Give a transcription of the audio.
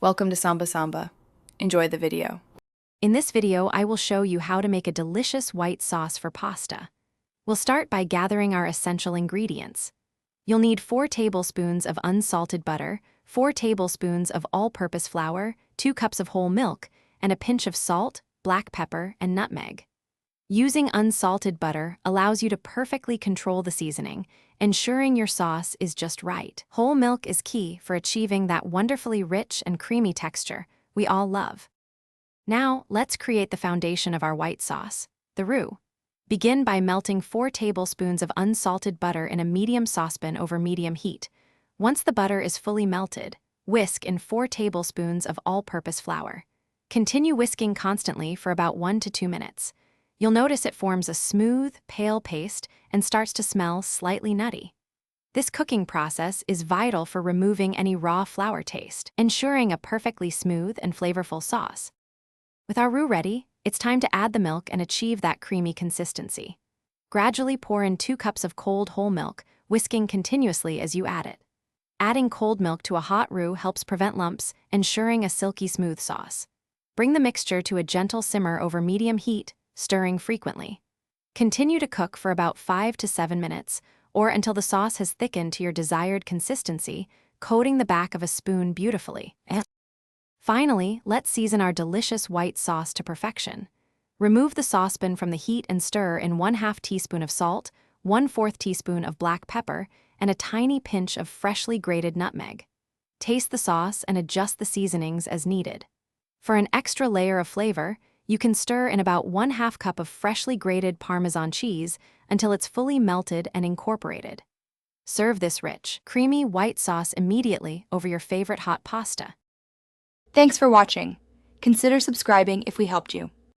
Welcome to Samba Samba. Enjoy the video. In this video, I will show you how to make a delicious white sauce for pasta. We'll start by gathering our essential ingredients. You'll need 4 tablespoons of unsalted butter, 4 tablespoons of all-purpose flour, 2 cups of whole milk, and a pinch of salt, black pepper, and nutmeg. Using unsalted butter allows you to perfectly control the seasoning, ensuring your sauce is just right. Whole milk is key for achieving that wonderfully rich and creamy texture we all love. Now, let's create the foundation of our white sauce, the roux. Begin by melting 4 tablespoons of unsalted butter in a medium saucepan over medium heat. Once the butter is fully melted, whisk in 4 tablespoons of all-purpose flour. Continue whisking constantly for about 1 to 2 minutes. You'll notice it forms a smooth, pale paste and starts to smell slightly nutty. This cooking process is vital for removing any raw flour taste, ensuring a perfectly smooth and flavorful sauce. With our roux ready, it's time to add the milk and achieve that creamy consistency. Gradually pour in 2 cups of cold whole milk, whisking continuously as you add it. Adding cold milk to a hot roux helps prevent lumps, ensuring a silky smooth sauce. Bring the mixture to a gentle simmer over medium heat, stirring frequently. Continue to cook for about 5 to 7 minutes, or until the sauce has thickened to your desired consistency, coating the back of a spoon beautifully. Finally, let's season our delicious white sauce to perfection. Remove the saucepan from the heat and stir in 1/2 teaspoon of salt, 1/4 teaspoon of black pepper, and a tiny pinch of freshly grated nutmeg. Taste the sauce and adjust the seasonings as needed. For an extra layer of flavor, you can stir in about 1/2 cup of freshly grated Parmesan cheese until it's fully melted and incorporated. Serve this rich, creamy white sauce immediately over your favorite hot pasta. Thanks for watching. Consider subscribing if we helped you.